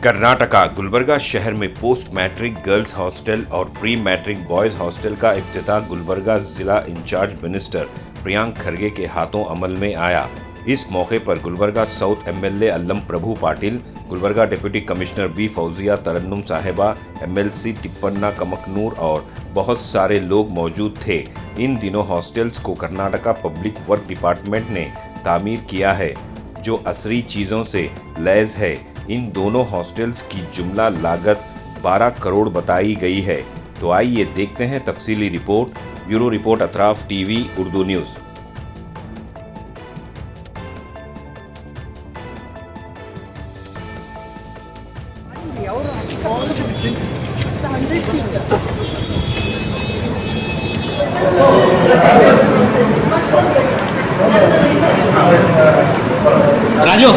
कर्नाटका गुलबर्गा शहर में post matric girls hostel और प्री मैट्रिक बॉयज हॉस्टल का इफ्तिताह गुलबर्गा जिला इंचार्ज मिनिस्टर प्रियांक खरगे के हाथों अमल में आया। इस मौके पर Gulbarga south MLA Allam Prabhu Patil, Gulbarga deputy commissioner B Fouzia Tarannum साहिबा, एमएलसी तिप्पन्ना कमकनूर और बहुत सारे लोग मौजूद थे। इन दिनों हॉस्टल्स को कर्नाटका पब्लिक वर्क डिपार्टमेंट ने तामीर किया है, जो असरी चीज़ों से लैस है। इन दोनों हॉस्टल्स की जुमला लागत 12 करोड़ बताई गई है। तो आइए देखते हैं तफसीली report. Bureau report Ataraf TV Urdu news. Raju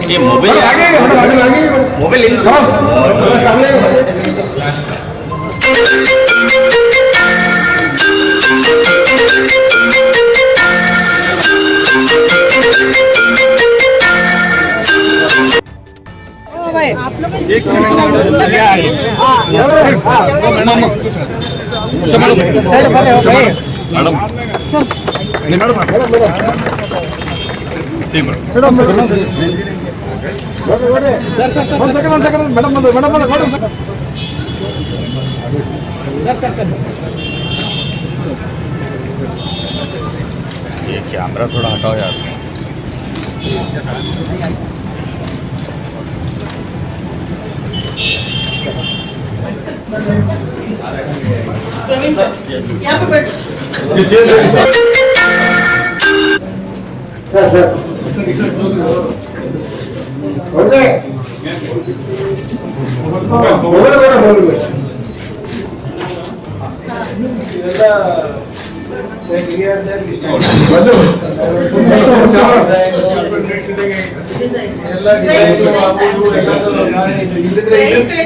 ये मोबाइल आप लोग ये कैमरा थोड़ा हटाओ यार। यहाँ पे बैठो।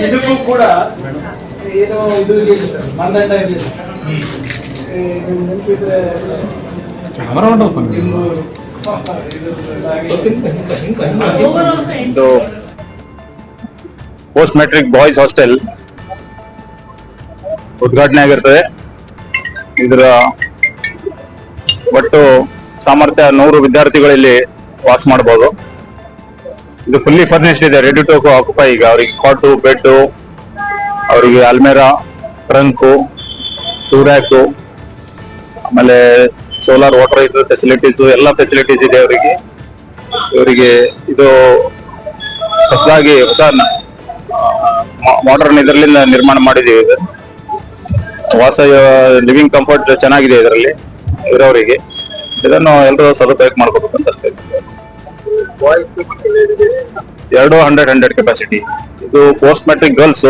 ಇದಕ್ಕೂ ಕೂಡ ಏನೋ ಇದು ಇರಲಿಲ್ಲ ಸರ್, ಮಾನದಂಡ ಇರಲಿಲ್ಲ. ನೆನಪಿದ್ರೆ ಇದು ಪೋಸ್ಟ್ ಮ್ಯಾಟ್ರಿಕ್ ಬಾಯ್ಸ್ ಹಾಸ್ಟೆಲ್ ಉದ್ಘಾಟನೆ ಆಗಿರ್ತದೆ. ಇದರ ಒಟ್ಟು ಸಾಮರ್ಥ್ಯ 100 ವಿದ್ಯಾರ್ಥಿಗಳಲ್ಲಿ ವಾಸ ಮಾಡಬಹುದು. ಇದು ಫುಲ್ಲಿ ಫರ್ನಿಶ್ಡ್ ಇದೆ, ರೆಡಿ ಟು ಆಕ್ಯುಪೈ. ಈಗ ಅವರಿಗೆ ಕಾಟು, ಬೆಡ್, ಅವರಿಗೆ ಅಲ್ಮೇರಾ, ಟ್ರಂಕು, ಸೂರ್ಯಾಕು, ಆಮೇಲೆ ಸೋಲಾರ್ ವಾಟರ್ ಹೀಟರ್ ಫೆಸಿಲಿಟೀಸ್, ಎಲ್ಲ ಫೆಸಿಲಿಟೀಸ್ ಇದೆ ಇವರಿಗೆ. ಇದು ಹೊಸದಾಗಿ ಹೊಸ ಮಾಡರ್ನ್ ಇದರಲ್ಲಿ ನಿರ್ಮಾಣ ಮಾಡಿದೀವಿ. ಇದು ವಾಸ ಲಿವಿಂಗ್ ಕಂಫರ್ಟ್ ಚೆನ್ನಾಗಿದೆ ಇದರಲ್ಲಿ ಇರೋರಿಗೆ. ಇದನ್ನು ಎಲ್ಲರೂ ಸದುಪಯೋಗ ಮಾಡ್ಕೋಬೇಕಂತ ಅಷ್ಟೇ. 100 ಕೆಪಾಸಿಟಿ. ಇದು ಪೋಸ್ಟ್ ಮ್ಯಾಟ್ರಿಕ್ ಗರ್ಲ್ಸ್,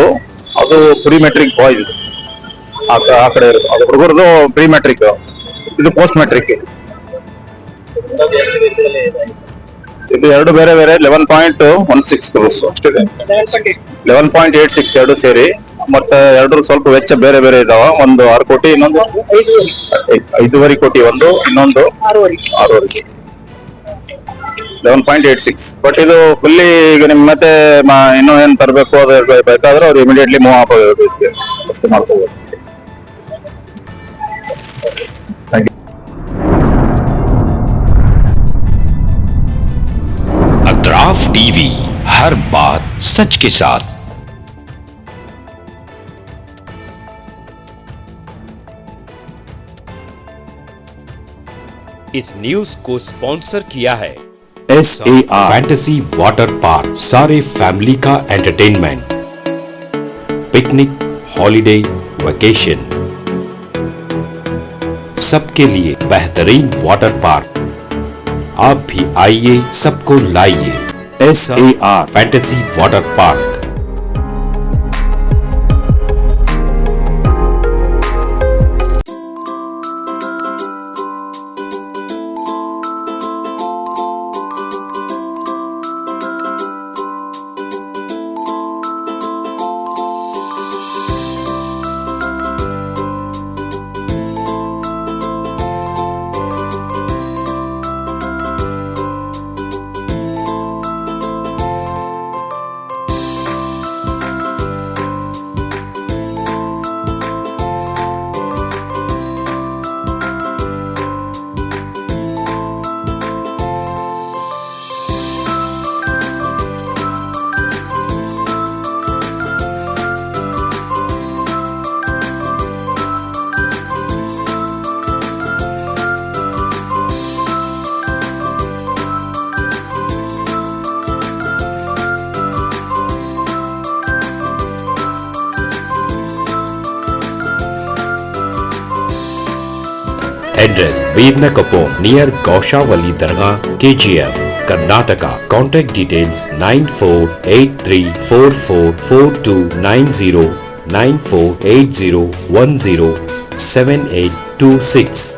ಅದು ಪ್ರೀ ಮ್ಯಾಟ್ರಿಕ್ ಬಾಯ್ಸ್ ಆ ಕಡೆ ಇರೋದು. ಅದು ಹುಡುಗರದು ಪ್ರೀ ಮ್ಯಾಟ್ರಿಕ್, ಇದು ಪೋಸ್ಟ್ ಮ್ಯಾಟ್ರಿಕ್. ಇದು ಎರಡು ಬೇರೆ ಬೇರೆ 11.16 ಕ್ರೋರ್ಸ್ ಅಷ್ಟಿದೆ. 11.86 ಎರಡು ಸೇರಿ. ಮತ್ತೆ ಎರಡು ಸ್ವಲ್ಪ ವೆಚ್ಚ ಬೇರೆ ಬೇರೆ ಇದಾವ. ಒಂದು 6 ಕೋಟಿ, ಇನ್ನೊಂದು 5.5 ಕೋಟಿ, ಒಂದು ಇನ್ನೊಂದು 6.5. 11.86. ಬಟ್ ಇದು ಫುಲ್ಲಿ ಈಗ ನಿಮ್ ಮತ್ತೆ ಇನ್ನೂ ಏನ್ ತರಬೇಕು ಅದು ಬೇಕಾದ್ರೆ ಅವ್ರು ಇಮಿಡಿಯೇಟ್ಲಿ ಮೂವ್ ಹಾಕೋಬೇಕು, ವ್ಯವಸ್ಥೆ ಮಾಡ್ಕೋಬೇಕು. अतराफ टीवी, हर बात सच के साथ। इस न्यूज को स्पॉन्सर किया है SAR फैंटेसी वाटर पार्क। सारे फैमिली का एंटरटेनमेंट, पिकनिक, हॉलिडे, वेकेशन, सबके लिए बेहतरीन वाटर पार्क। आप भी आइए, सबको लाइए। SAR fantasy water park. Address Veernakapo near Gaushavali Dargah, KGF, Karnataka. Contact details 9483444290 9480107826.